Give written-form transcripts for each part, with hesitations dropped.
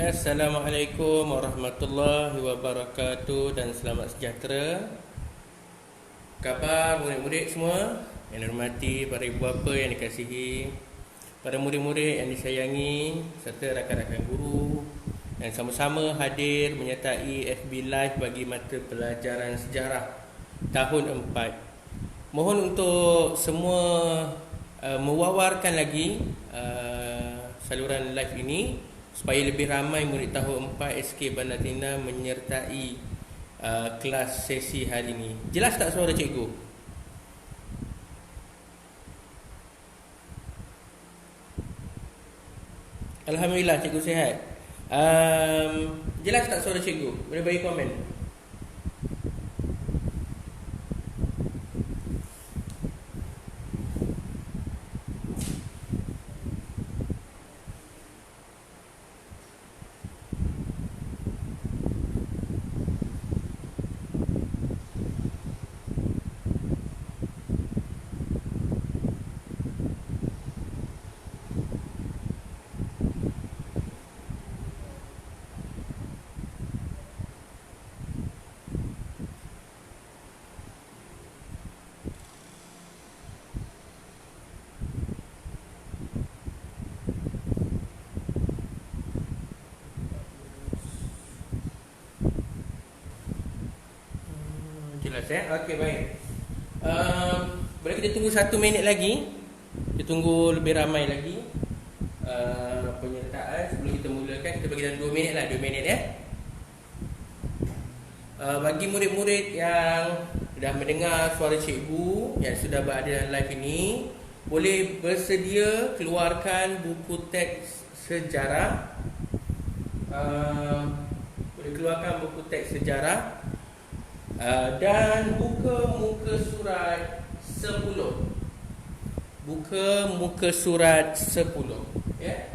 Assalamualaikum warahmatullahi wabarakatuh dan selamat sejahtera. Khabar murid-murid semua yang dihormati, para ibu bapa yang dikasihi, para murid-murid yang disayangi serta rakan-rakan guru yang sama-sama hadir menyertai FB Live bagi mata pelajaran sejarah tahun 4. Mohon untuk semua mewawarkan lagi saluran live ini supaya lebih ramai murid tahun 4 SK Banatina menyertai kelas sesi hari ini. Jelas tak suara cikgu? Alhamdulillah, cikgu sihat. Jelas tak suara cikgu? Boleh bagi komen. Jelas Okey, baik. Boleh kita tunggu 1 minit lagi. Kita tunggu lebih ramai lagi penyertaan sebelum kita mulakan. Kita bagi dalam 2 minit lah, 2 minit ya. Bagi murid-murid yang dah mendengar suara cikgu yang sudah berada dalam live ini, boleh bersedia keluarkan buku teks sejarah. Boleh keluarkan buku teks sejarah. Dan buka muka surat 10. Buka muka surat 10. Ya.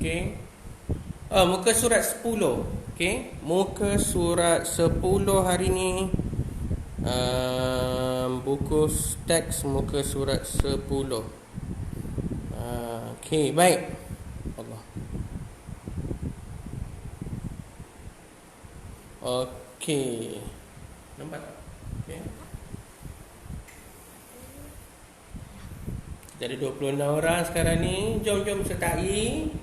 Okey. Muka surat 10. Okey, muka surat 10 hari ni. Buku teks muka surat 10. Okey, baik. Allah. Okey. Nampak tak? Okey. Jadi 26 orang sekarang ni. Jom-jom sertai.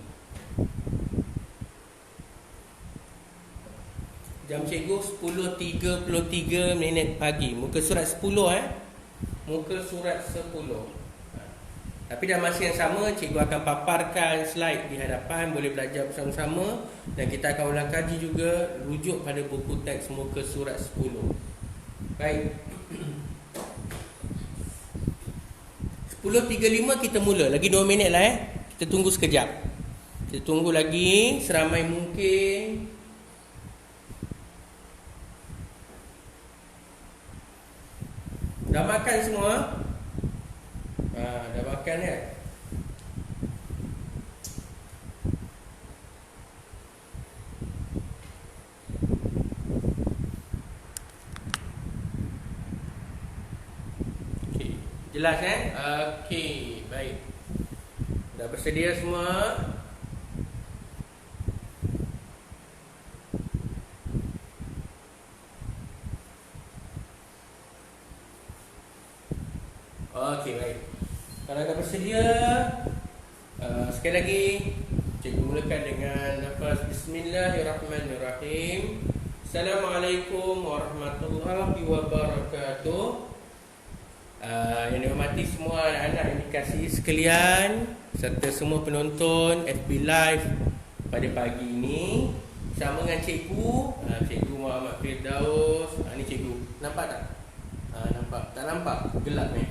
Jam cikgu 10.33 minit pagi. Muka surat 10 Muka surat 10. Tapi dalam masa yang sama, cikgu akan paparkan slide di hadapan. Boleh belajar bersama-sama. Dan kita akan ulang kaji juga rujuk pada buku teks muka surat 10. Baik. 10.35 kita mula. Lagi 2 minit lah Kita tunggu sekejap. Kita tunggu lagi seramai mungkin. Dah makan semua? Dah makan ya? Okey. Jelas Okey, baik. Dah bersedia semua? Kalau dah bersedia, sekali lagi cikgu mulakan dengan lafaz Bismillahirrahmanirrahim. Assalamualaikum warahmatullahi wabarakatuh. Yang dihormati semua anak-anak yang dikasihi sekalian, serta semua penonton FB Live pada pagi ini bersama dengan cikgu, Cikgu Muhammad Firdaus. Ni cikgu, nampak tak? Nampak? Tak nampak? Gelap ni.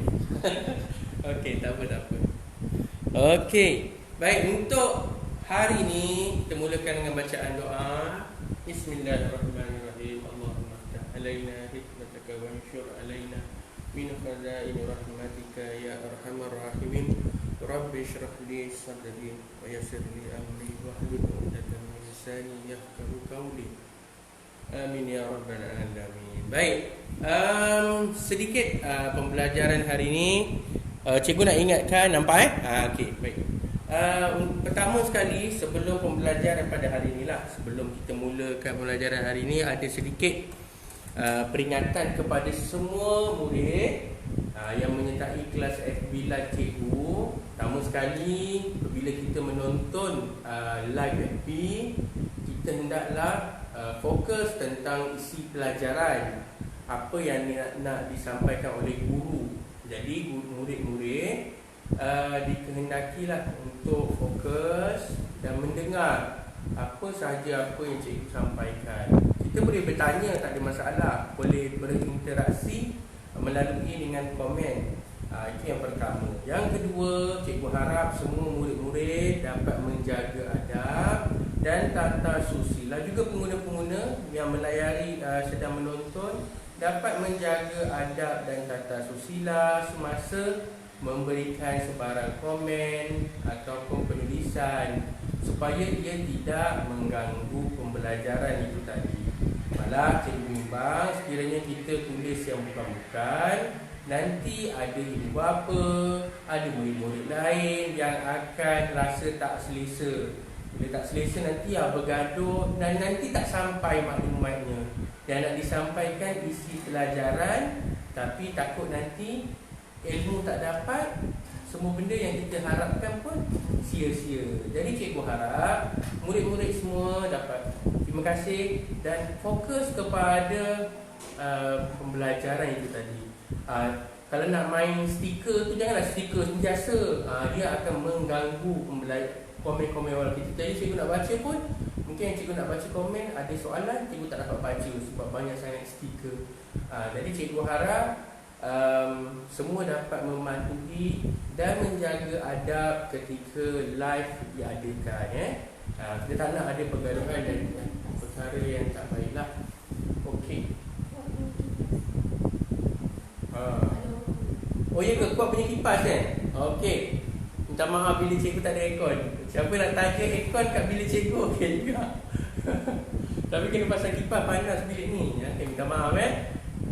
Okey, tak apa. Okey, baik, untuk hari ini kita mulakan dengan bacaan doa. Bismillahirrahmanirrahim. Allahumma ftah alaina hikmataka wa anshur alaina min khazaini rahmatika ya arhamar rahimin. Rabbi shrah li sadri wa yassir li amri wahlul 'uqdatam min lisani yafqahu qawli. Amin ya rabbal alamin. Baik, sedikit pembelajaran hari ini. Cikgu nak ingatkan, nampak okey, baik. Pertama sekali, sebelum pembelajaran pada hari inilah, sebelum kita mulakan pembelajaran hari ini, ada sedikit peringatan kepada semua murid yang menyertai kelas FB Live cikgu. Pertama sekali, bila kita menonton live FB, kita hendaklah fokus tentang isi pelajaran, apa yang nak disampaikan oleh guru. Jadi murid-murid dikehendakilah untuk fokus dan mendengar apa sahaja apa yang cikgu sampaikan. Kita boleh bertanya, tak ada masalah, boleh berinteraksi melalui dengan komen. Itu yang pertama. Yang kedua, cikgu harap semua murid-murid dapat menjaga adab dan tata susila. Juga pengguna-pengguna yang melayari sedang menonton dapat menjaga adab dan tata susila semasa memberikan sebarang komen ataupun penulisan, supaya ia tidak mengganggu pembelajaran itu tadi. Malah cikgu bimbang sekiranya kita tulis yang bukan-bukan, nanti ada ibu bapa, ada murid-murid lain yang akan rasa tak selesa. Bila tak selesa nanti bergaduh dan nanti tak sampai maklumatnya. Yang nak disampaikan isi pelajaran, tapi takut nanti ilmu tak dapat, semua benda yang kita harapkan pun sia-sia. Jadi cikgu harap murid-murid semua dapat terima kasih dan fokus kepada pembelajaran itu tadi. Kalau nak main stiker tu, janganlah stiker sentiasa, dia akan mengganggu komen-komen orang kita. Jadi cikgu nak baca pun, mungkin cikgu nak baca komen, ada soalan, cikgu tak dapat baca sebab banyak sangat stiker. Jadi cikgu harap semua dapat mematuhi dan menjaga adab ketika live diadakan. Kita tak nak ada pergaduhan dan perkara yang tak baiklah. Okey. Oh ya ke, kuat punya kipas Okey. Minta maaf bila cikgu tak ada aircon. Siapa nak tanya aircon kat bilik cikgu, okey juga. Tapi kena pasang kipas, panas bilik ni. Okay, minta maaf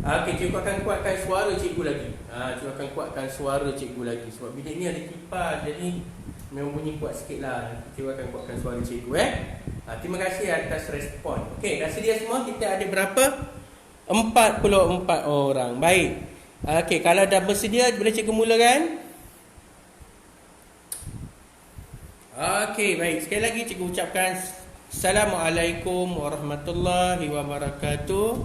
Okey, cikgu akan kuatkan suara cikgu lagi. Cikgu akan kuatkan suara cikgu lagi. Sebab bilik ni ada kipas, jadi memang bunyi kuat sikit lah. Cikgu akan kuatkan suara cikgu Terima kasih atas respon. Okey, dah sedia semua? Kita ada berapa? 44 orang. Baik. Okey, kalau dah bersedia, boleh cikgu mulakan? Okey, baik. Sekali lagi cikgu ucapkan Assalamualaikum warahmatullahi wabarakatuh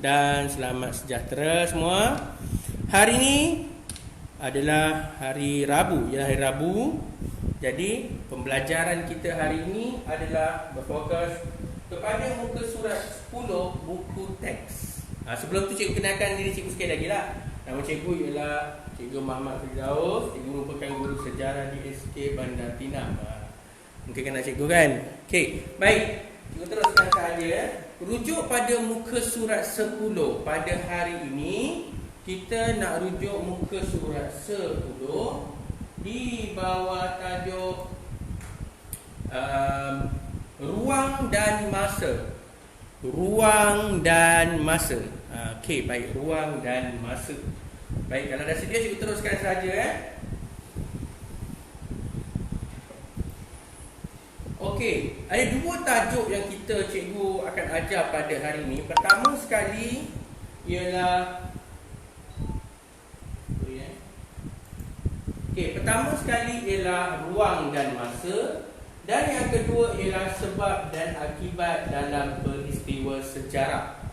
dan selamat sejahtera semua. Hari ini adalah hari Rabu, hari Rabu. Jadi pembelajaran kita hari ini adalah berfokus kepada muka surat 10 buku teks. Sebelum tu cikgu kenalkan diri cikgu sekali lagi lah. Nama cikgu ialah Cikgu Muhammad Firdaus. Cikgu merupakan guru sejarah di SK Bandar Tinam. Mungkin kenal cikgu kan? Okey, baik. Cikgu teruskan sahaja. Rujuk pada muka surat 10. Pada hari ini kita nak rujuk muka surat 10 di bawah tajuk ruang dan masa. Ruang dan masa. Okey, baik, ruang dan masa. Baik, kalau dah sedia cikgu teruskan saja Okey, ada dua tajuk yang cikgu akan ajar pada hari ini. Pertama sekali ialah Okey, pertama sekali ialah ruang dan masa, dan yang kedua ialah sebab dan akibat dalam peristiwa sejarah.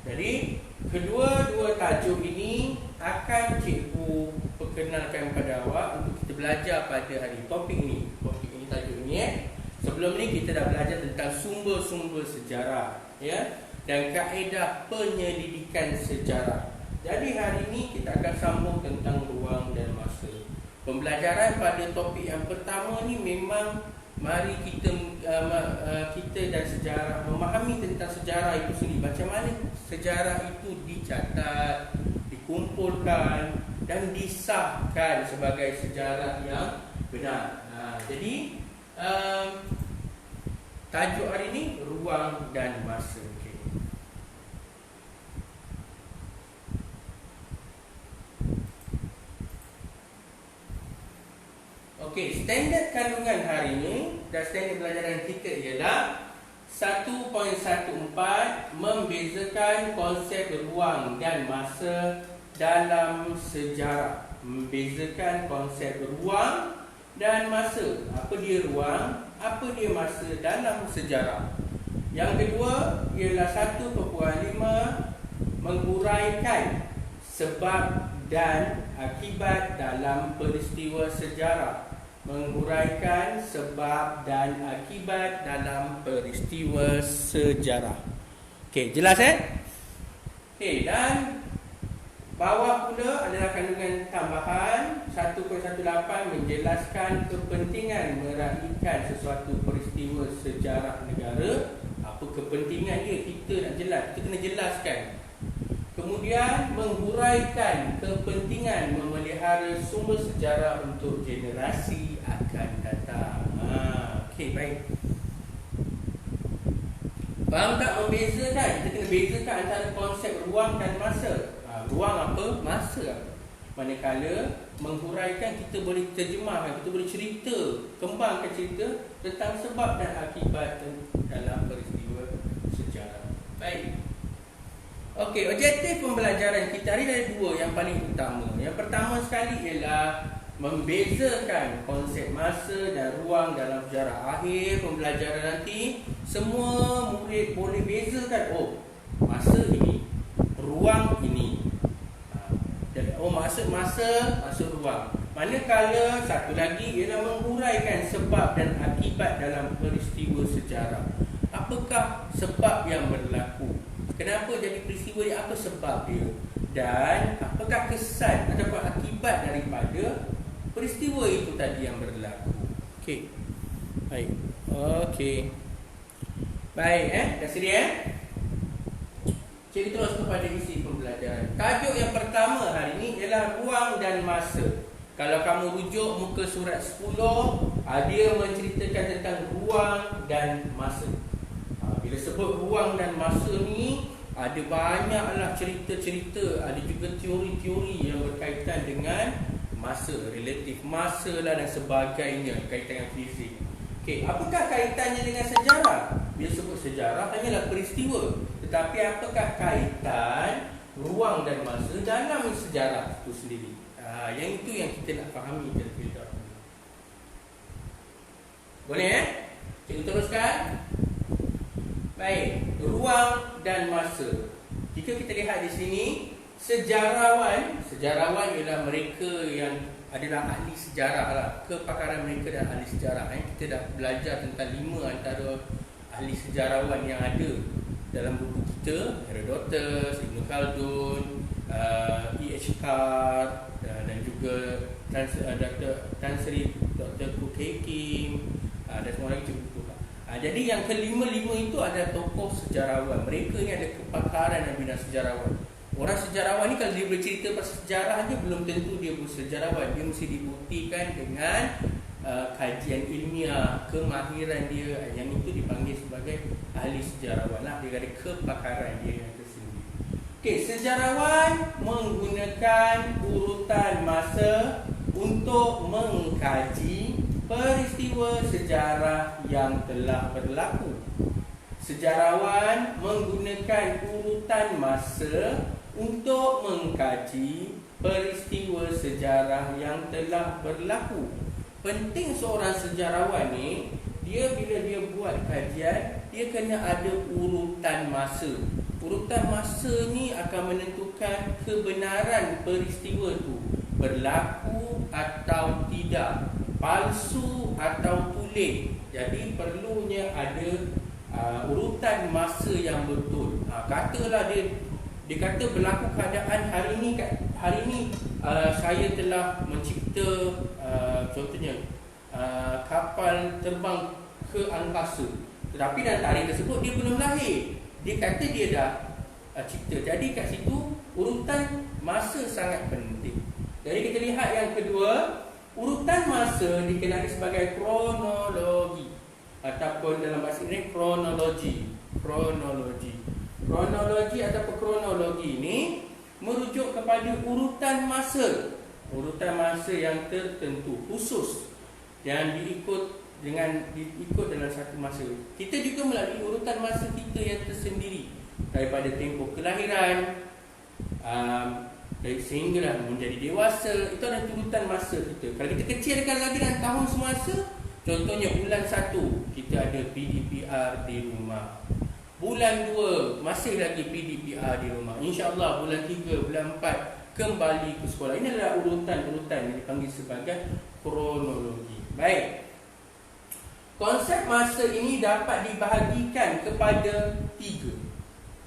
Jadi, kedua-dua tajuk ini akan cikgu perkenalkan kepada awak untuk kita belajar pada hari topik ini. Topik ini, tajuk ini. Sebelum ni kita dah belajar tentang sumber-sumber sejarah, ya, dan kaedah penyelidikan sejarah. Jadi hari ini kita akan sambung tentang ruang dan masa. Pembelajaran pada topik yang pertama ni memang mari kita dan sejarah, memahami tentang sejarah itu sendiri. Macam mana sejarah itu dicatat, dikumpulkan dan disahkan sebagai sejarah yang benar. Jadi tajuk hari ini ruang dan masa. Okey, standard kandungan hari ini dan standard pelajaran kita ialah 1.14, membezakan konsep ruang dan masa dalam sejarah. Membezakan konsep ruang dan masa. Apa dia ruang, apa dia masa dalam sejarah. Yang kedua ialah 1.5, menguraikan sebab dan akibat dalam peristiwa sejarah. Menguraikan sebab dan akibat dalam peristiwa sejarah. Okey, jelas Okey, dan bawah pula adalah kandungan tambahan 1.18, menjelaskan kepentingan meraihkan sesuatu peristiwa sejarah negara. Apa kepentingan dia? Kita nak jelas, kita kena jelaskan. Kemudian menghuraikan kepentingan memelihara sumber sejarah untuk generasi akan datang. Okey, baik. Faham tak membezakan? Kita kena bezakan antara konsep ruang dan masa. Ruang apa? Masa apa? Manakala menghuraikan, kita boleh terjemahkan, kita boleh cerita, kembangkan cerita tentang sebab dan akibat dalam peristiwa sejarah. Baik. Okey, objektif pembelajaran kita hari ini ada dua yang paling utama. Yang pertama sekali ialah membezakan konsep masa dan ruang dalam sejarah. Akhir pembelajaran nanti, semua murid boleh bezakan, oh, masa ini, ruang ini. Maksud masa, maksud ruang. Manakala satu lagi ialah menguraikan sebab dan akibat dalam peristiwa sejarah. Apakah sebab yang berlaku? Kenapa jadi peristiwa dia? Apa sebab dia? Dan apakah kesan ataupun akibat daripada peristiwa itu tadi yang berlaku? Okey. Baik. Okey. Baik, dah sedia Cikgu terus kepada isi pembelajaran. Tajuk yang pertama hari ini ialah ruang dan masa. Kalau kamu rujuk muka surat 10, dia menceritakan tentang ruang dan masa. Bila sebut ruang dan masa ni, ada banyaklah cerita-cerita, ada juga teori-teori yang berkaitan dengan masa, relatif masa lah dan sebagainya, kaitan dengan fizik. Okey, apakah kaitannya dengan sejarah? Bila sebut sejarah, hanyalah peristiwa. Tetapi apakah kaitan ruang dan masa dalam sejarah itu sendiri? Yang itu yang kita nak fahami terlebih dahulu. Boleh Cikgu teruskan? Baik, ruang dan masa. Jika kita lihat di sini, sejarawan ialah mereka yang adalah ahli sejarah lah. Kepakaran mereka dan ahli sejarah. Kita dah belajar tentang 5 antara ahli sejarawan yang ada dalam buku kita, Herodotus, Ibn Khaldun, E.H. Carr, dan juga Tan Sri Dr. Kukei Kim, dan semua lagi cukup. Jadi yang kelima-lima itu adalah tokoh sejarawan. Mereka ni ada kepakaran dan bidang sejarawan. Orang sejarawan ni kalau dia bercerita pasal sejarah dia, belum tentu dia sejarawan. Dia mesti dibuktikan dengan kajian ilmiah, kemahiran dia. Yang itu dipanggil sebagai ahli sejarawan lah. Dia ada kepakaran dia yang tersendiri. Okey, sejarawan menggunakan urutan masa untuk mengkaji peristiwa sejarah yang telah berlaku. Sejarawan menggunakan urutan masa untuk mengkaji peristiwa sejarah yang telah berlaku. Penting seorang sejarawan ni, dia bila dia buat kajian, dia kena ada urutan masa. Urutan masa ni akan menentukan kebenaran peristiwa tu berlaku atau tidak, palsu atau tulis. Jadi perlunya ada urutan masa yang betul. Katalah dia kata berlaku keadaan hari ni saya telah mencipta contohnya kapal terbang ke angkasa, tetapi dalam tarikh tersebut dia belum lahir. Dia kata dia dah cipta. Jadi kat situ urutan masa sangat penting. Jadi kita lihat yang kedua, urutan masa dikenali sebagai kronologi ataupun dalam bahasa Inggeris kronologi. Kronologi ataupun kronologi ini merujuk kepada urutan masa yang tertentu khusus yang diikut dalam satu masa. Kita juga melalui urutan masa kita yang tersendiri, daripada tempoh kelahiran sehinggalah menjadi dewasa. Itu adalah urutan masa kita. Kalau kita kecilkan lagi dalam tahun semasa, contohnya bulan 1 kita ada PDPR di rumah, bulan 2 masih lagi PDPR di rumah, InsyaAllah bulan 3, bulan 4 kembali ke sekolah. Ini adalah urutan-urutan yang dipanggil sebagai kronologi. Baik, konsep masa ini dapat dibahagikan kepada 3,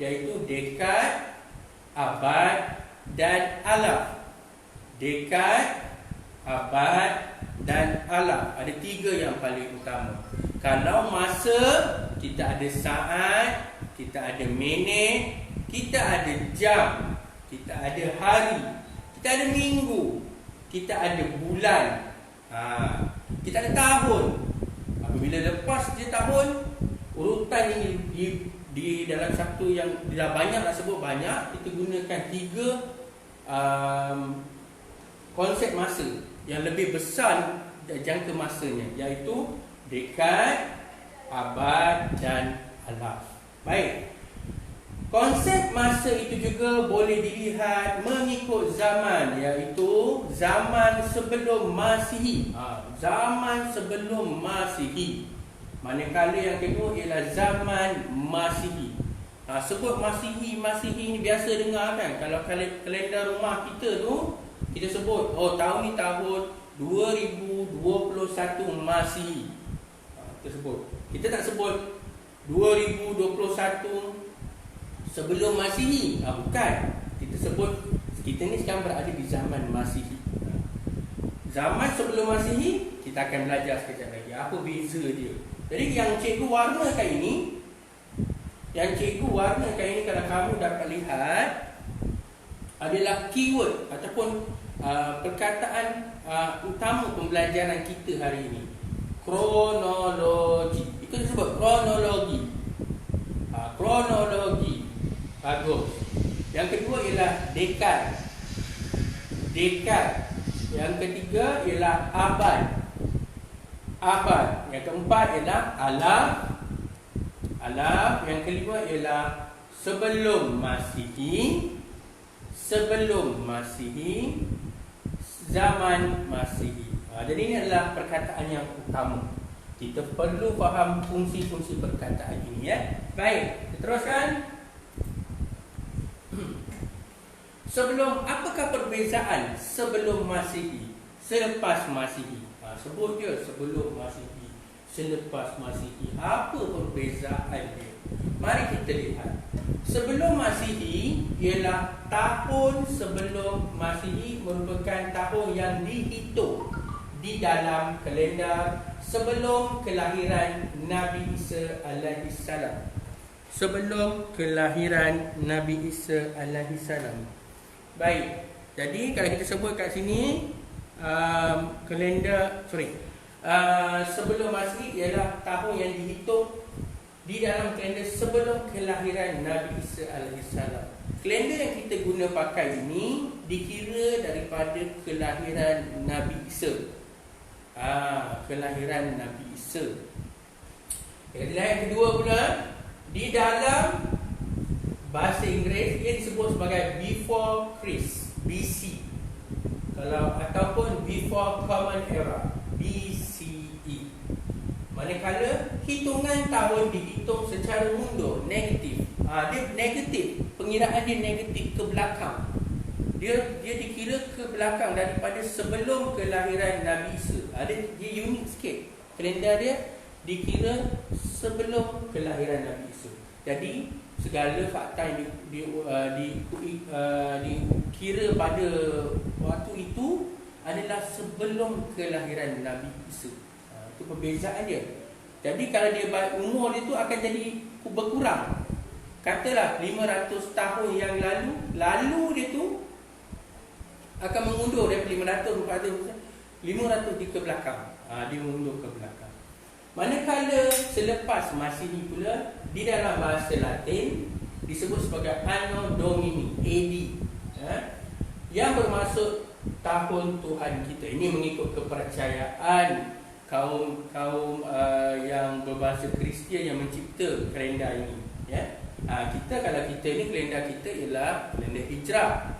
iaitu dekad, abad dan alaf. Dekad, abad dan alaf. Ada 3 yang paling utama. Kalau masa, kita ada saat, kita ada minit, kita ada jam, kita ada hari, kita ada minggu, kita ada bulan, kita ada tahun. Apabila lepas je tahun, urutan ini di dalam satu yang dah banyak, nak sebut banyak, kita gunakan 3 konsep masa yang lebih besar jangka masanya, iaitu dekad, abad dan alaf. Baik, konsep masa itu juga boleh dilihat mengikut zaman, iaitu zaman sebelum Masihi. Zaman sebelum Masihi. Manakala yang kedua ialah zaman Masihi. Sebut Masihi ni biasa dengar kan. Kalau kalender rumah kita tu, kita sebut tahun ni tahun 2021 Masihi. Kita sebut. Kita tak sebut 2021 sebelum Masihi. Bukan. Kita sebut kita ni sekarang berada di zaman Masihi. Zaman sebelum Masihi kita akan belajar sekejap lagi apa beza dia. Jadi yang cikgu warnakan ini, kalau kamu dapat lihat, adalah keyword ataupun perkataan utama pembelajaran kita hari ini. Kronologi. Itu disebut kronologi. Kronologi. Bagus. Yang kedua ialah dekad. Yang ketiga ialah abad. Yang keempat ialah alaf. Yang kelima ialah sebelum Masihi, zaman Masihi. Jadi ini adalah perkataan yang utama. Kita perlu faham fungsi-fungsi perkataan ini, Baik, kita teruskan. Apakah perbezaan sebelum Masihi, selepas Masihi? Sebut je sebelum Masihi, selepas Masihi. Apa perbezaan dia? Mari kita lihat. Sebelum Masihi ialah tahun sebelum Masihi, merupakan tahun yang dihitung di dalam kalender sebelum kelahiran Nabi Isa alaihissalam. Baik, jadi kalau kita sebut kat sini sebelum Masihi ialah tahun yang dihitung di dalam kalender sebelum kelahiran Nabi Isa alaihissalam. Kalender yang kita guna pakai ini dikira daripada kelahiran Nabi Isa. Kelahiran Nabi Isa. Yang kedua pula, di dalam bahasa Inggeris ia disebut sebagai before Christ, BC. Kalau ataupun before common era, BCE. Manakala hitungan tahun dihitung secara mundur, negatif. Dia negatif, pengiraan dia negatif ke belakang. Dia dikira ke belakang daripada sebelum kelahiran Nabi Isa. Dia unik sikit. Kalender dia dikira sebelum kelahiran Nabi Isa. Jadi segala fakta yang dikira pada waktu itu adalah sebelum kelahiran Nabi Isa. Itu perbezaan dia. Jadi kalau dia umur dia tu akan jadi berkurang. Katalah 500 tahun yang lalu dia tu akan mengundur daripada 500 ke belakang. Dia mengundur ke belakang. Manakala selepas Masihi pula, di dalam bahasa Latin disebut sebagai Anno Domini, AD, yang bermaksud tahun Tuhan kita. Ini mengikut kepercayaan kaum yang berbahasa Kristian yang mencipta kalender ini. Kalau kita ni, kalender kita ialah kalender hijrah.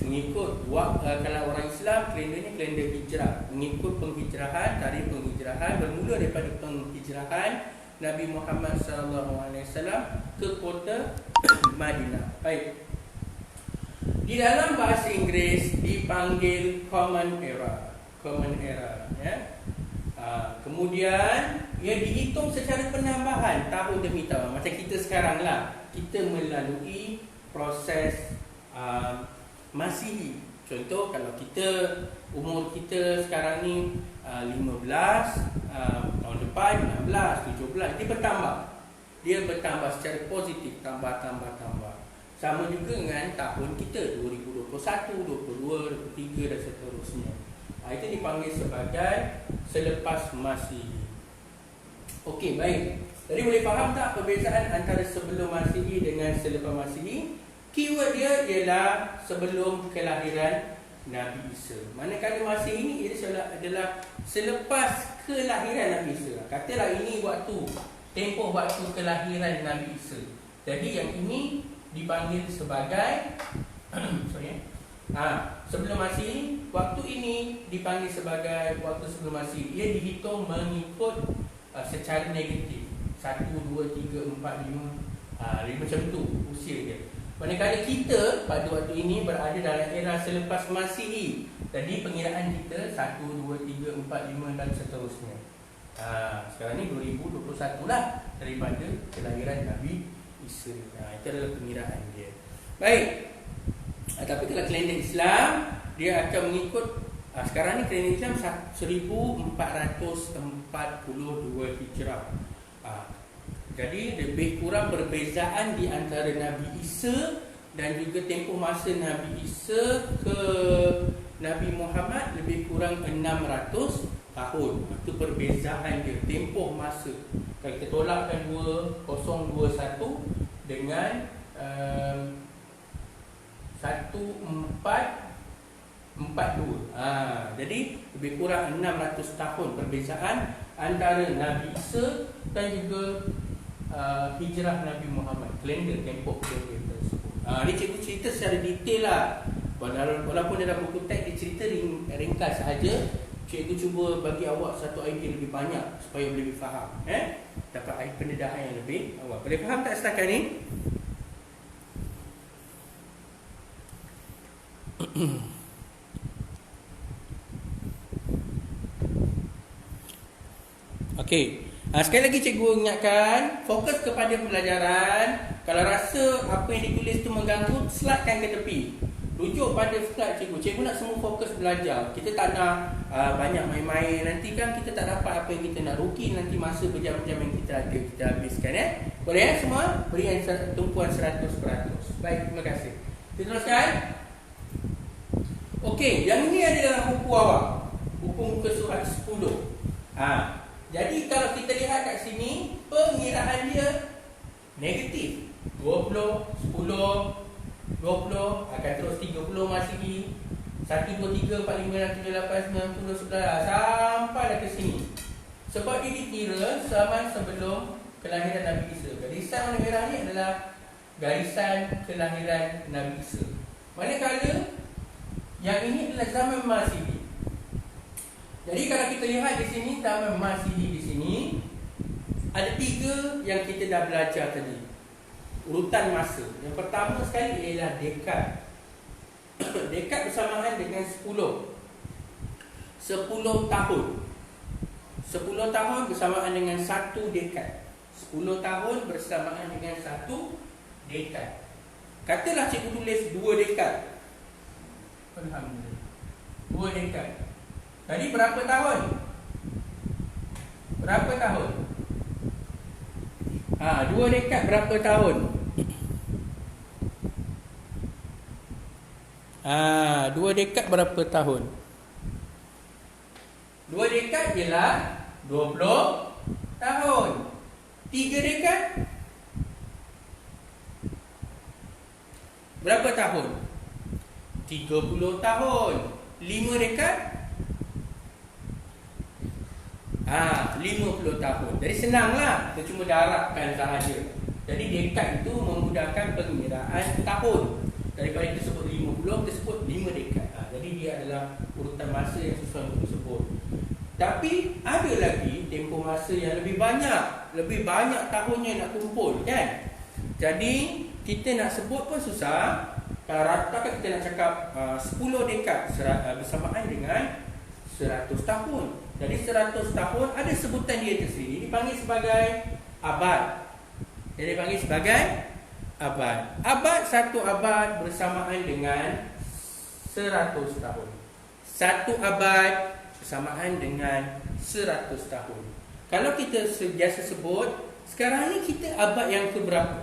Mengikut kalau orang Islam, kalender ni kalender hijrah, mengikut penghijrahan, tarikh penghijrahan bermula daripada penghijrahan Nabi Muhammad SAW ke kota Madinah. Baik. Di dalam bahasa Inggeris dipanggil common era. Kemudian ia dihitung secara penambahan tahun demi tahun. Macam kita sekarang lah, kita melalui proses Masihi. Contoh, kalau umur kita sekarang ni 15, tahun depan 16, 17, dia bertambah. Dia bertambah secara positif, tambah. Sama juga dengan tahun kita 2021, 22, 23 dan seterusnya. Itu dipanggil sebagai selepas Masihi. Okey, baik. Jadi boleh faham tak perbezaan antara sebelum Masihi dengan selepas Masihi? Keyword dia ialah sebelum kelahiran Nabi Isa. Manakala Masihi ini adalah selepas kelahiran Nabi Isa. Katalah ini tempoh waktu kelahiran Nabi Isa. Jadi yang ini dipanggil sebagai sebelum Masihi. Waktu ini dipanggil sebagai waktu sebelum Masihi. Ia dihitung mengikut secara negatif. 1, 2, 3, 4, 5 macam tu usia dia. Manakala kita pada waktu ini berada dalam era selepas Masihi. Jadi pengiraan kita 1, 2, 3, 4, 5 dan seterusnya. Sekarang ni 2021 lah daripada kelahiran Nabi Isa. Itu adalah pengiraan dia. Baik. Tapi kalau kalender Islam, dia akan mengikut sekarang ni kalender Islam 1442 Hijrah. Jadi lebih kurang perbezaan di antara Nabi Isa dan juga tempoh masa Nabi Isa ke Nabi Muhammad lebih kurang 600 tahun. Itu perbezaan dia, tempoh masa. Kalau kita tolakkan 2021 dengan 1442. Jadi lebih kurang 600 tahun perbezaan antara Nabi Isa dan juga hijrah Nabi Muhammad. Kalender, tempoh kalender tersebut. Ini cikgu cerita secara detail lah. Walaupun dalam buku teks dia cerita ringkas saja. Cikgu cuba bagi awak satu idea lebih banyak supaya lebih faham. Dapat pendedahan yang lebih awal. Boleh faham tak setakat ni? Okey. Sekali lagi cikgu ingatkan, fokus kepada pelajaran. Kalau rasa apa yang ditulis tu mengganggu, slidekan ke tepi. Rujuk pada slide cikgu. Cikgu nak semua fokus belajar. Kita tak nak banyak main-main. Nanti kan kita tak dapat apa yang kita nak. Rugi nanti masa berjam-jam yang kita ada, kita habiskan. Boleh semua? Beri tumpuan 100%. Baik, terima kasih. Kita teruskan. Okey, yang ini ada dalam buku awak. Buku muka surat 10. Jadi kalau kita lihat kat sini, pengiraan dia negatif. 20, 10, 20, akan terus 30 Masihi. 1, 2, 3, 4, 5, 6, 7, 8, 9, 10, 11 sampai dah ke sini. Sebab dia dikira zaman sebelum kelahiran Nabi Isa. Garisan warna merah ni adalah garisan kelahiran Nabi Isa. Manakala Yang ini adalah zaman Masihi. Jadi kalau kita lihat di sini zaman Masihi di sini ada 3 yang kita dah belajar tadi. Urutan masa. Yang pertama sekali ialah dekad. Dekad bersamaan dengan 10 tahun. 10 tahun bersamaan dengan 1 dekad. 10 tahun bersamaan dengan 1 dekad. Katalah cikgu tulis 2 dekad. Alhamdulillah. 2 dekad. Jadi berapa tahun? Berapa tahun? 2 dekad berapa tahun? 2 dekad berapa tahun? 2 dekad ialah 20 tahun. 3 dekad berapa tahun? 30 tahun. 5 dekad 50 tahun. Jadi senanglah, kita cuma darabkan sahaja. Jadi dekad itu memudahkan pengiraan tahun. Daripada kita sebut 50, kita sebut 5 dekad. Jadi dia adalah urutan masa yang susah untuk disebut. Tapi ada lagi tempoh masa yang lebih banyak tahunnya nak kumpul, kan? Jadi kita nak sebut pun susah. Rata kan kita nak cakap 10 dekad bersamaan dengan 100 tahun. Jadi 100 tahun ada sebutan dia tersendiri, dipanggil sebagai abad. Jadi dipanggil sebagai abad. Satu abad bersamaan dengan 100 tahun. Satu abad bersamaan dengan 100 tahun. Kalau kita biasa sebut, sekarang ni kita abad yang keberapa?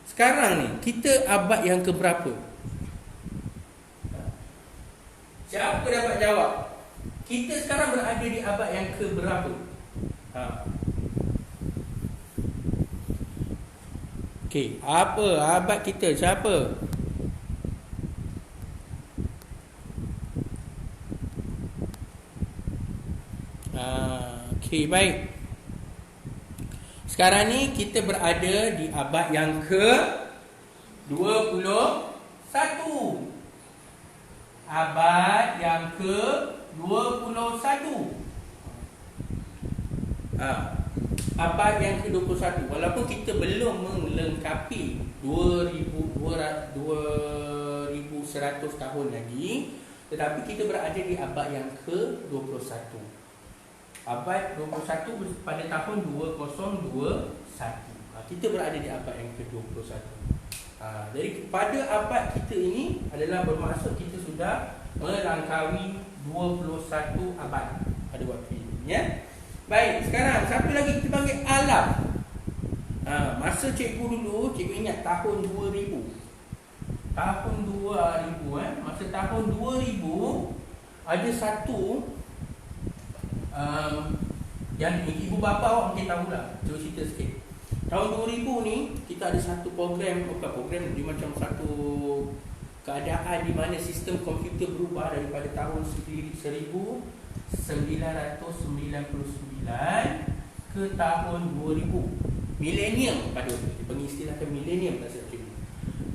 Sekarang ni kita abad yang keberapa? Siapa dapat jawab? Kita sekarang berada di abad yang keberapa? Okey, apa abad kita? Siapa? Okey, baik. Sekarang ni kita berada di abad yang ke-21. Abad yang ke-21. Abad yang ke-21. Walaupun kita belum melengkapi 2100 tahun lagi, tetapi kita berada di abad yang ke-21. Abad 21 pada tahun 2021. Kita berada di abad yang ke-21. Jadi pada abad kita ini adalah bermaksud kita sudah melangkaui 21 abad pada waktu ini, ya. Baik, sekarang siapa lagi kita panggil alaf? Masa cikgu dulu, cikgu ingat tahun 2000. Tahun 2000, masa tahun 2000 ada satu yang ibu bapa awak mungkin tahulah. Cuba cerita sikit. Tahun 2000 ni kita ada satu program, dia macam satu keadaan di mana sistem komputer berubah daripada tahun 1999 ke tahun 2000. Milenium pada waktu itu, pengistilahkan milenium pada waktu itu.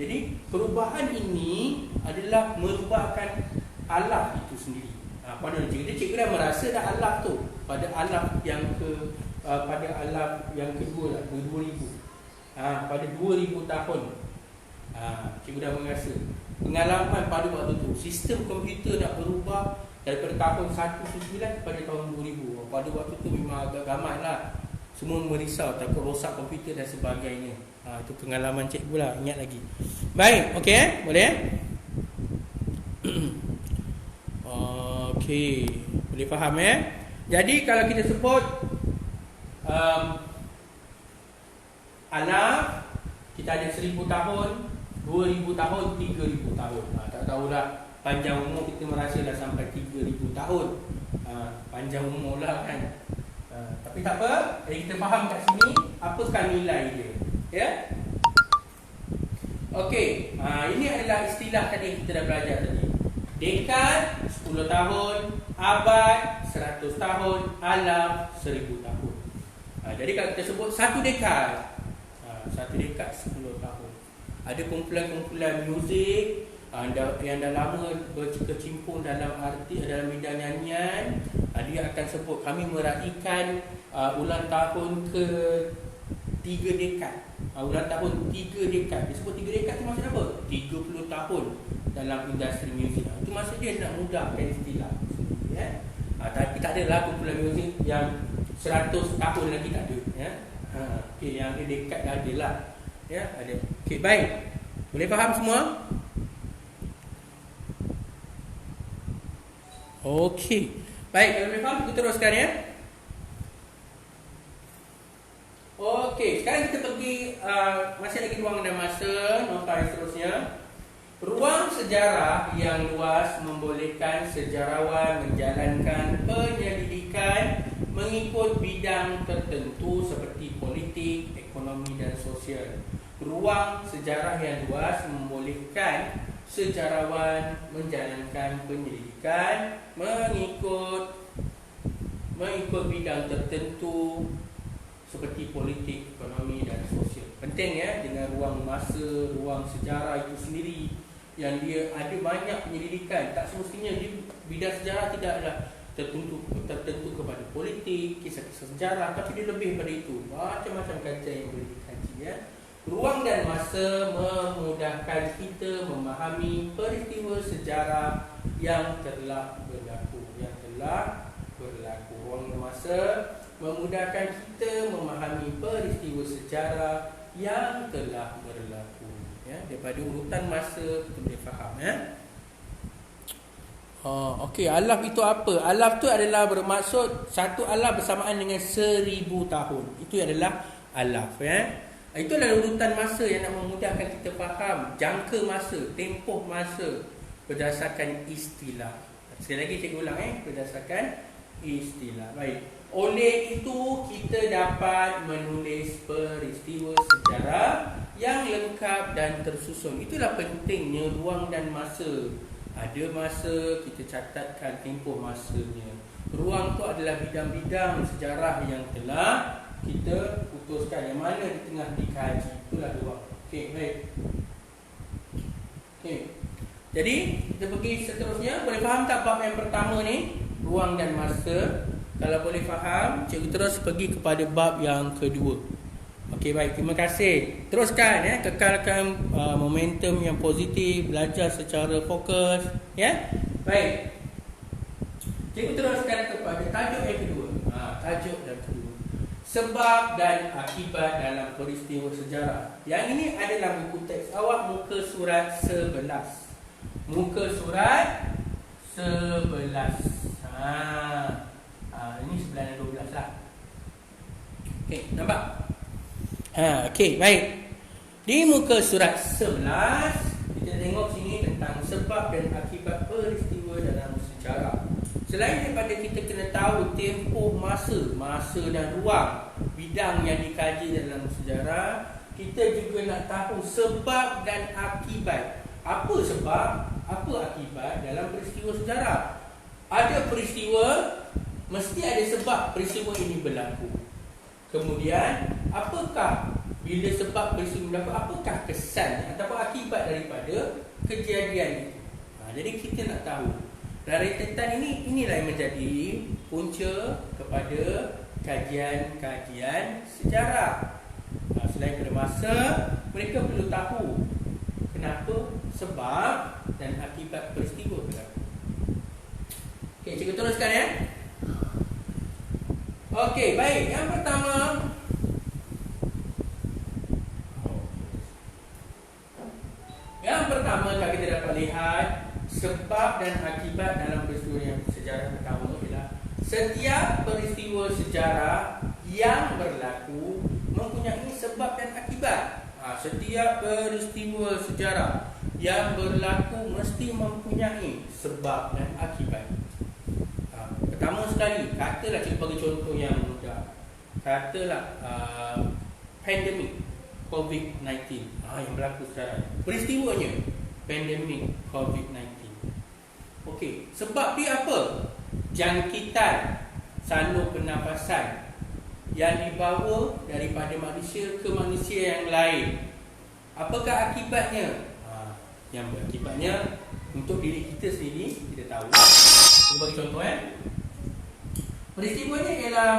Jadi perubahan ini adalah merubahkan alaf itu sendiri. Pada cikgu dah merasa dah alaf tu pada alaf yang pada alaf yang kedua lah, 2000. Pada 2000 tahun. Cikgu dah merasa pengalaman pada waktu tu sistem komputer dah berubah daripada tahun 19 kepada tahun 2000. Pada waktu tu memang agak gamat lah. Semua merisau takut rosak komputer dan sebagainya. Itu pengalaman cikgu lah, ingat lagi. Baik, okey, boleh? Okey, boleh faham ya? Jadi kalau kita sebut alaf, kita ada 1000 tahun, 2000 tahun, 3000 tahun. Tak tahulah panjang umur kita merasa dah sampai 3000 tahun. Panjang umur lah kan. Tapi tak apa, jadi kita faham kat sini apakah nilai dia, ya? Okey, ini adalah istilah tadi yang kita dah belajar tadi. Dekad 10 tahun, abad 100 tahun, alaf 1000 tahun. Jadi kalau kita sebut satu dekad, satu dekad 10 tahun. Ada kumpulan-kumpulan muzik, yang dah lama berkecimpung dalam bidang nyanyian, dia akan sebut kami meraihkan ulang tahun ke 3 dekad. Ulang tahun 3 dekad. Dia sebut 3 dekad tu maksud apa? 30 tahun dalam industri muzik. Itu maksud dia nak mudahkan istilah. Tapi tak adalah kumpulan muzik yang 100 tahun lagi tak ada. Okey, yang ada dekad dah ada lah. Ada. Okey, baik. Boleh faham semua? Okey. Baik, kalau boleh faham, kita teruskan ya. Okey, sekarang kita pergi masih lagi ruang dan masa, nota seterusnya. Ruang sejarah yang luas membolehkan sejarawan menjalankan penyelidikan mengikut bidang tertentu seperti politik, ekonomi dan sosial. Ruang sejarah yang luas membolehkan sejarawan menjalankan penyelidikan mengikut bidang tertentu seperti politik, ekonomi dan sosial. Penting ya, dengan ruang masa, ruang sejarah itu sendiri yang dia ada banyak penyelidikan. Tak semestinya di bidang sejarah tidaklah tertentu kepada politik, kisah-kisah sejarah, tapi dia lebih daripada itu. Macam-macam kajian yang boleh dikaji ya. Ruang dan masa memudahkan kita memahami peristiwa sejarah yang telah berlaku. Ruang dan masa memudahkan kita memahami peristiwa sejarah yang telah berlaku. Daripada urutan masa kita boleh faham ya. Okey, alaf itu apa? Alaf tu adalah bermaksud satu alaf bersamaan dengan 1000 tahun. Itu adalah alaf ya. Itu adalah urutan masa yang nak memudahkan kita faham jangka masa, tempoh masa berdasarkan istilah. Sekali lagi cikgu ulang berdasarkan istilah. Baik. Oleh itu kita dapat menulis peristiwa sejarah yang lengkap dan tersusun. Itulah pentingnya ruang dan masa. Ada masa, kita catatkan tempoh masanya. Ruang tu adalah bidang-bidang sejarah yang telah kita putuskan, yang mana di tengah dikaji. Itulah ruang. Okey, baik. Okey. Jadi, kita pergi seterusnya. Boleh faham tak bab yang pertama ni? Ruang dan masa. Kalau boleh faham, cikgu terus pergi kepada bab yang kedua. Okey, baik. Terima kasih. Teruskan ya, kekalkan momentum yang positif, belajar secara fokus ya. Baik. Cikgu teruskan kepada tajuk yang kedua. Tajuk yang kedua. Sebab dan akibat dalam peristiwa sejarah. Yang ini adalah buku teks awak muka surat 11. Muka surat 11. Ini 9 dan 12 lah. Okey, nampak? Okey, baik. Di muka surat 11, kita tengok sini tentang sebab dan akibat peristiwa dalam sejarah. Selain daripada kita kena tahu tempoh masa dan ruang bidang yang dikaji dalam sejarah, kita juga nak tahu sebab dan akibat. Apa sebab, apa akibat dalam peristiwa sejarah? Ada peristiwa, mesti ada sebab peristiwa ini berlaku. Kemudian, apakah bila sebab peristiwa berlaku, apakah kesan ataupun akibat daripada kejadian itu? Jadi kita nak tahu. Dari rentetan inilah yang menjadi punca kepada kajian-kajian sejarah. Selain pada masa, mereka perlu tahu kenapa, sebab dan akibat peristiwa berlaku. Okey, cikgu teruskan ya. Okey, baik. Yang pertama, kalau kita dapat lihat sebab dan akibat dalam peristiwa yang sejarah pertama ialah setiap peristiwa sejarah yang berlaku mempunyai sebab dan akibat. Setiap peristiwa sejarah yang berlaku mesti mempunyai sebab dan akibat. Pertama sekali, katalah kita bagi contoh yang mudah. Katalah pandemik COVID-19 yang berlaku sekarang. Peristiwanya pandemik COVID-19. Okey, sebab dia apa? Jangkitan saluran pernafasan yang dibawa daripada manusia ke manusia yang lain. Apakah akibatnya? yang berakibatnya untuk diri kita sendiri kita tahu. Kita bagi contoh peristiwanya ialah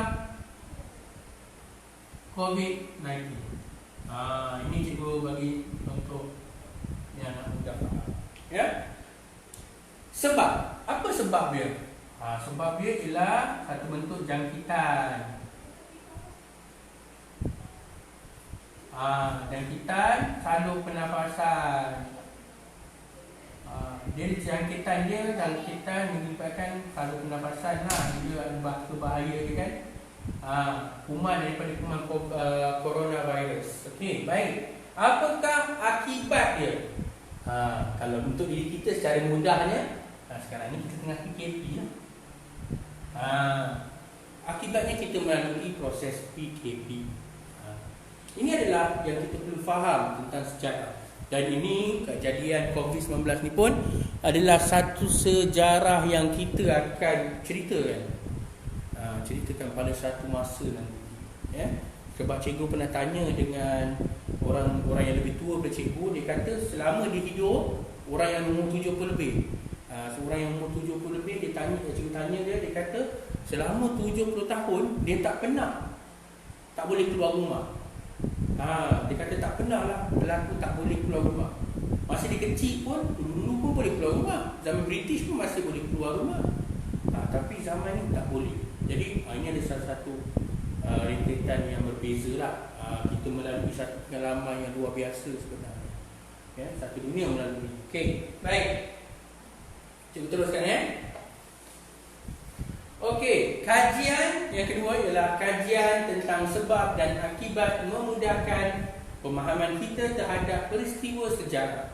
COVID-19. Ini cikgu bagi contoh yang nak mudah faham. Ya. Sebab, apa sebab dia? Sebab dia ialah satu bentuk jangkitan. Jangkitan salur pernafasan. Dia jangkitan menyebabkan salur pernafasan. Dia ada bahaya dia kan. Kuman daripada kuman coronavirus. Okey, baik. Apakah akibat dia? Kalau untuk diri kita secara mudahnya, sekarang ni kita tengah PKP lah. Akibatnya kita melalui proses PKP. Ini adalah yang kita perlu faham tentang sejarah. Dan ini kejadian COVID-19 ni pun adalah satu sejarah yang kita akan ceritakan. Ceritakan pada satu masa nanti. Ya? Sebab cikgu pernah tanya dengan orang yang lebih tua daripada cikgu. Dia kata selama dia hidup, orang yang umur 70 lebih, seorang yang umur 70 lebih, cikgu tanya dia kata selama 70 tahun dia tak boleh keluar rumah. Dia kata tak pernah lah berlaku tak boleh keluar rumah. Masa dia kecil pun, dulu pun boleh keluar rumah. Zaman British pun masih boleh keluar rumah. Tapi zaman ni tak boleh. Jadi ini ada salah satu rentetan yang berbeza lah. Kita melalui satu pengalaman yang luar biasa sebenarnya. Ya, satu dunia melalui. Okey, baik. Cikgu teruskan Okey, kajian yang kedua ialah kajian tentang sebab dan akibat memudahkan pemahaman kita terhadap peristiwa sejarah.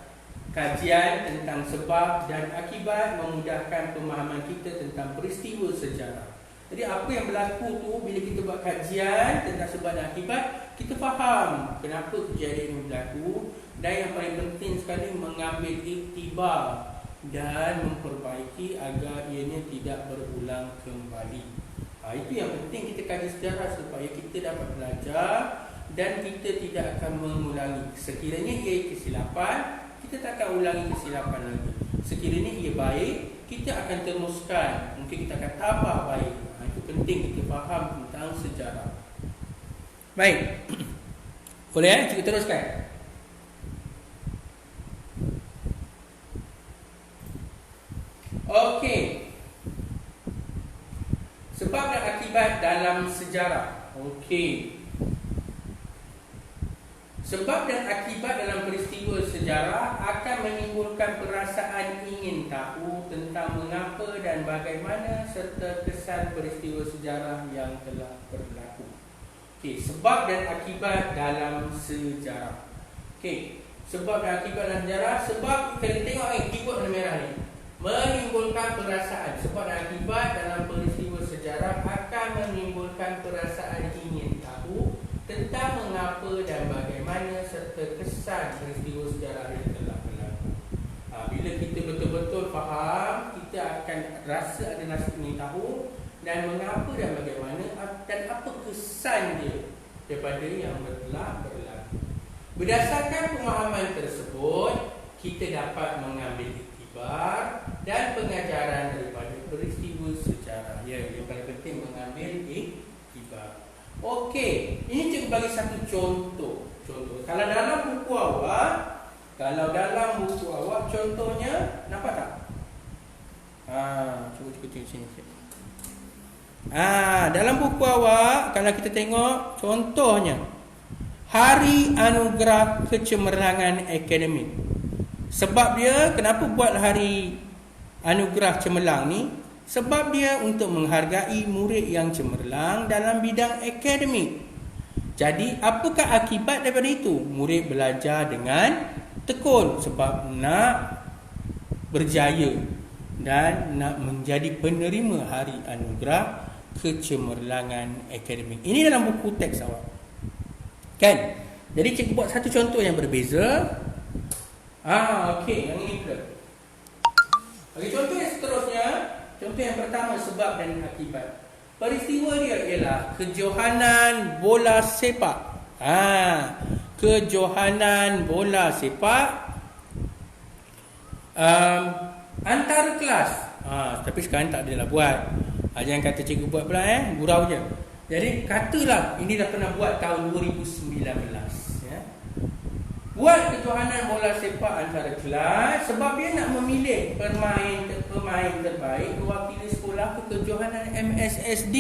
Kajian tentang sebab dan akibat memudahkan pemahaman kita tentang peristiwa sejarah. Jadi apa yang berlaku tu bila kita buat kajian tentang sebab dan akibat, kita faham kenapa kejadian ini berlaku, dan yang paling penting sekali mengambil iktibar dan memperbaiki agar ianya tidak berulang kembali. Itu yang penting kita kaji sejarah, supaya kita dapat belajar dan kita tidak akan mengulangi. Sekiranya ia kesilapan, kita tak akan ulangi kesilapan lagi. Sekiranya ia baik, kita akan teruskan. Mungkin kita akan tambah baik. Itu penting kita faham tentang sejarah. Baik. Boleh kita teruskan? Okey. Sebab dan akibat dalam sejarah. Okey. Sebab dan akibat dalam peristiwa sejarah akan menimbulkan perasaan ingin tahu tentang mengapa dan bagaimana serta kesan peristiwa sejarah yang telah berlaku. Okey, sebab dan akibat dalam sejarah. Okey, sebab dan akibat dalam sejarah. Sebab kita tengok keyboard warna merah ni. Menimbulkan perasaan. Sebab dan akibat dalam peristiwa sejarah akan menimbulkan perasaan ingin tahu tentang mengapa dan bagaimana serta kesan peristiwa sejarah yang telah berlaku. Bila kita betul-betul faham, kita akan rasa ada rasa ingin tahu dan mengapa dan bagaimana dan apa kesan dia daripada yang telah berlaku. Berdasarkan pemahaman tersebut, kita dapat mengambil iktibar dan pengajaran daripada peristiwa sejarah. Yang paling penting mengambil iktibar. Okey, ini cikgu bagi satu contoh. Kalau dalam buku awak, contohnya nampak tak? Cuba tengok sini. Dalam buku awak, kalau kita tengok contohnya, Hari Anugerah Kecemerlangan Akademik. Sebab dia kenapa buat Hari Anugerah Cemerlang ni? Sebab dia untuk menghargai murid yang cemerlang dalam bidang akademik. Jadi apakah akibat daripada itu? Murid belajar dengan tekun sebab nak berjaya dan nak menjadi penerima Hari Anugerah Kecemerlangan Akademik. Ini dalam buku teks awak. Kan? Jadi cikgu buat satu contoh yang berbeza. Okey, yang ini pula. Okey, contoh yang seterusnya. Contoh yang pertama, sebab dan akibat. Peristiwa dia ialah kejohanan bola sepak. Kejohanan bola sepak Antara kelas. Tapi sekarang tak adalah buat. Jangan kata cikgu buat pula, gurau je. Jadi katalah ini dah pernah buat tahun 2019, ya. Buat kejohanan bola sepak antara kelas sebab dia nak memilih pemain terbaik mewakili sekolah ke kejohanan MSSD.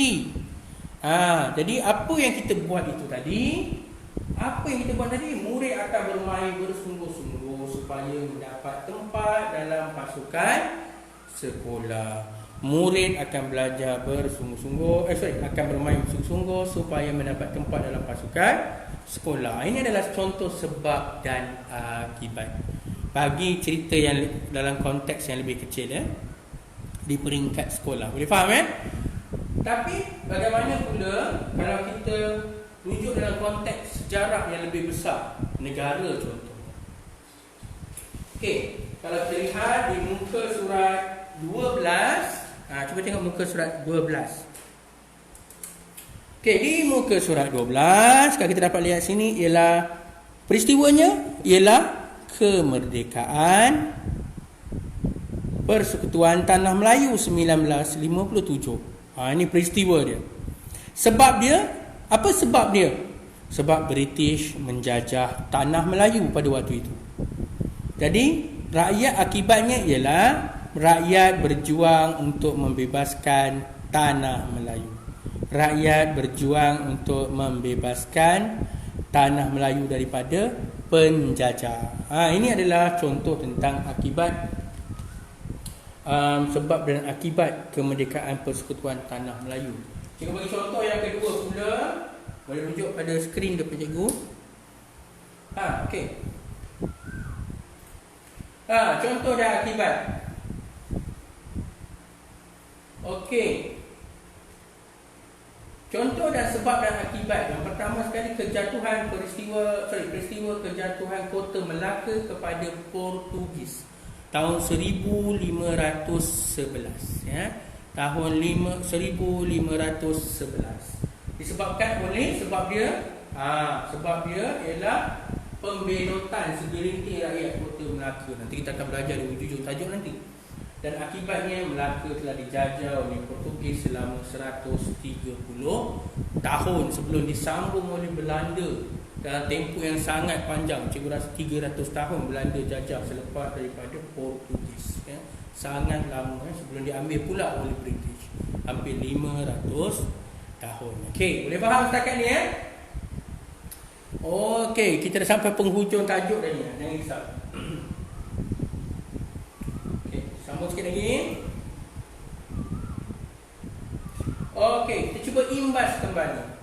Jadi apa yang kita buat itu tadi? Murid akan bermain bersungguh-sungguh supaya mendapat tempat dalam pasukan sekolah. Murid akan belajar akan bermain bersungguh-sungguh supaya mendapat tempat dalam pasukan sekolah. Ini adalah contoh sebab dan akibat. Bagi cerita yang dalam konteks yang lebih kecil, di peringkat sekolah. Boleh faham, Tapi bagaimana pula kalau kita rujuk dalam konteks sejarah yang lebih besar, negara contoh. Okey, kalau kita lihat di muka surat 12, cuba tengok muka surat 12. Okey, di muka surat 12, kalau kita dapat lihat sini ialah peristiwanya ialah kemerdekaan Persekutuan Tanah Melayu 1957. Ini peristiwa dia. Apa sebab dia? Sebab British menjajah Tanah Melayu pada waktu itu. Jadi, akibatnya ialah rakyat berjuang untuk membebaskan Tanah Melayu. Rakyat berjuang untuk membebaskan Tanah Melayu daripada penjajah. Ini adalah contoh tentang akibat, sebab dan akibat kemerdekaan Persekutuan Tanah Melayu. Cikgu bagi contoh yang kedua pula. Boleh rujuk pada skrin depan cikgu. Okey. Contoh dan akibat. Okey. Contoh dan sebab dan akibat. Yang pertama sekali peristiwa kejatuhan kota Melaka kepada Portugis tahun 1511, ya. Tahun 1511. Disebabkan oleh sebab dia ialah pembelotan segelintir rakyat kota Melaka. Nanti kita akan belajar di hujung tajuk nanti. Dan akibatnya Melaka telah dijajah oleh Portugis selama 130 tahun sebelum disambung oleh Belanda dalam tempoh yang sangat panjang. Cikgu rasa 300 tahun Belanda jajah selepas daripada Portugis, ya. Sangat lama, sebelum diambil pula oleh British. Hampir 500 tahun. Okey, boleh faham setakat ni, Okey, kita dah sampai penghujung tajuk tadi. Jangan risau. Okey, sambung sikit lagi. Okey, kita cuba imbas kembali.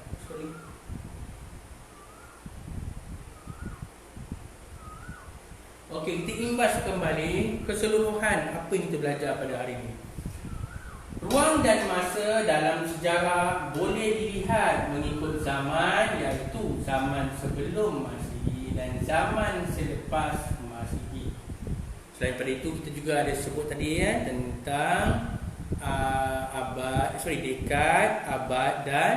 Okey, kita imbas kembali keseluruhan apa yang kita belajar pada hari ini. Ruang dan masa dalam sejarah boleh dilihat mengikut zaman, iaitu zaman sebelum Masihi dan zaman selepas Masihi. Selain daripada itu, kita juga ada sebut tadi, tentang dekad, abad dan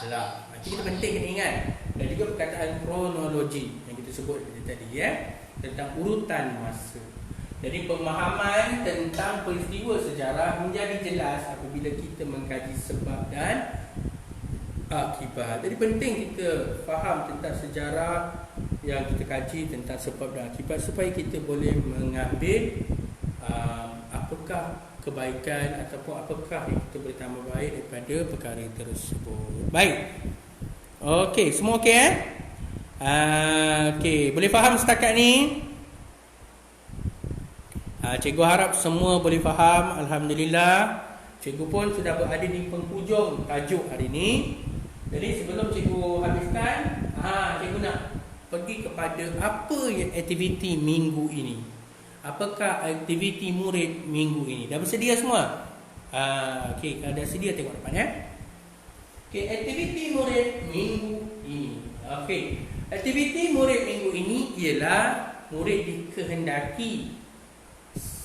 lah. Kita penting kena ingat. Dan juga perkataan kronologi yang kita sebut tadi, tentang urutan masa. Jadi pemahaman tentang peristiwa sejarah menjadi jelas apabila kita mengkaji sebab dan akibat. Jadi penting kita faham tentang sejarah yang kita kaji tentang sebab dan akibat supaya kita boleh mengambil apakah kebaikan ataupun apakah yang kita boleh tambah baik daripada perkara tersebut. Baik. Okey, semua okey, okey, boleh faham setakat ni? Cikgu harap semua boleh faham. Alhamdulillah. Cikgu pun sudah berada di penghujung tajuk hari ini. Jadi sebelum cikgu habiskan, cikgu nak pergi kepada apa yang aktiviti minggu ini. Apakah aktiviti murid minggu ini? Dah bersedia semua? Okey, kalau dah sedia tengok depan, Okey, aktiviti murid minggu ini. Okey, aktiviti murid minggu ini ialah murid dikehendaki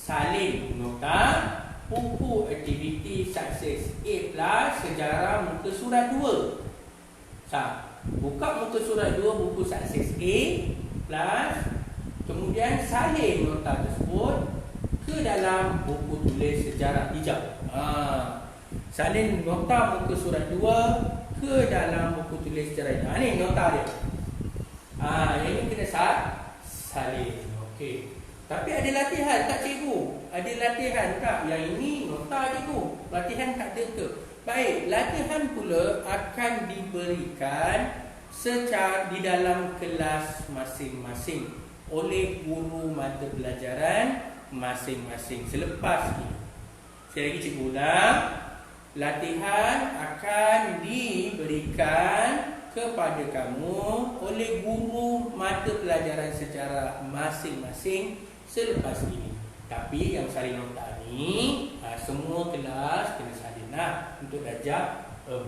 salin nota buku aktiviti sukses A+ sejarah muka surat 2. Buka muka surat 2 buku sukses A+, kemudian salin nota tersebut ke dalam buku tulis sejarah hijau. Salin nota muka surat 2 ke dalam buku tulis sejarah hijau. Ni nota dia. Yang ini kena salin. Okey. Tapi ada latihan tak cikgu? Ada latihan tak? Yang ini nota cikgu. Latihan tak ada ke? Baik, latihan pula akan diberikan secara di dalam kelas masing-masing oleh guru mata pelajaran masing-masing. Selepas ini, saya lagi cikgu ulang, latihan akan diberikan kepada kamu oleh guru mata pelajaran sejarah masing-masing selepas ini. Tapi yang salin nota ni, semua kelas kena salin untuk darjah 4.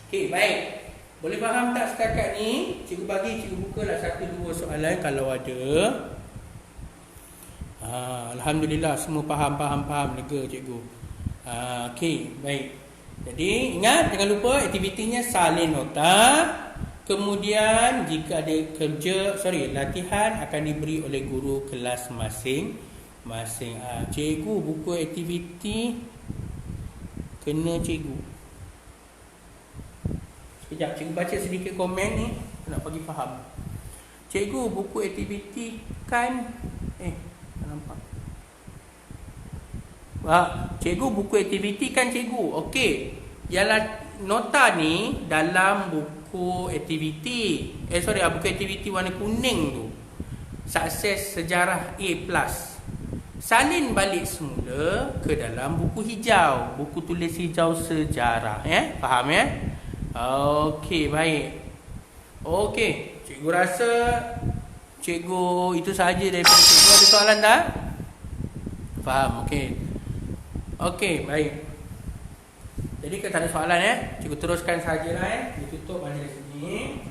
Okey, baik. Boleh faham tak setakat ni? Cikgu bagi, cikgu bukalah 1-2 soalan kalau ada. Alhamdulillah semua faham, lega cikgu. Okey, baik. Jadi ingat, jangan lupa aktivitinya salin nota. Kemudian jika ada latihan akan diberi oleh guru kelas masing-masing. Cikgu buku aktiviti kena cikgu. Sekejap, cikgu baca sedikit komen ni nak bagi faham. Cikgu buku aktiviti kan tak nampak. Cikgu buku aktiviti kan cikgu. Okey. Ialah nota ni dalam buku aktiviti. Buku aktiviti warna kuning tu. Sukses sejarah A+. Salin balik semula ke dalam buku hijau, buku tulis hijau sejarah. Faham ya? Okey, baik. Okey, cikgu rasa cikgu itu sahaja daripada cikgu. Ada soalan tak? Faham? Okey. Okey, baik. Jadi kalau tak ada soalan cikgu teruskan sahajalah ditutup majlis ini.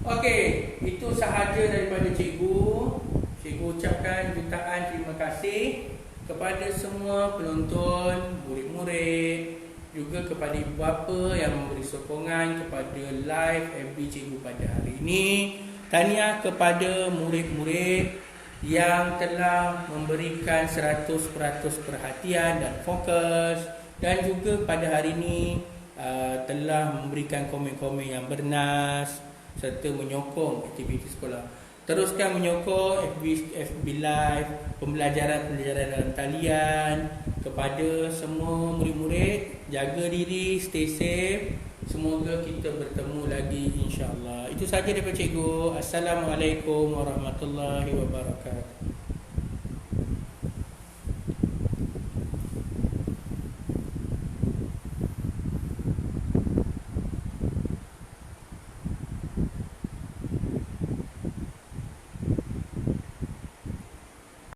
Okey, itu sahaja daripada cikgu. Cikgu ucapkan jutaan terima kasih kepada semua penonton, murid-murid, juga kepada ibu bapa yang memberi sokongan kepada live FB cikgu pada hari ini. Tahniah kepada murid-murid yang telah memberikan 100% perhatian dan fokus, dan juga pada hari ini telah memberikan komen-komen yang bernas serta menyokong aktiviti sekolah. Teruskan menyokong FB Live, pembelajaran dalam talian. Kepada semua murid-murid, jaga diri, stay safe. Semoga kita bertemu lagi insya-Allah. Itu sahaja daripada cikgu. Assalamualaikum warahmatullahi wabarakatuh.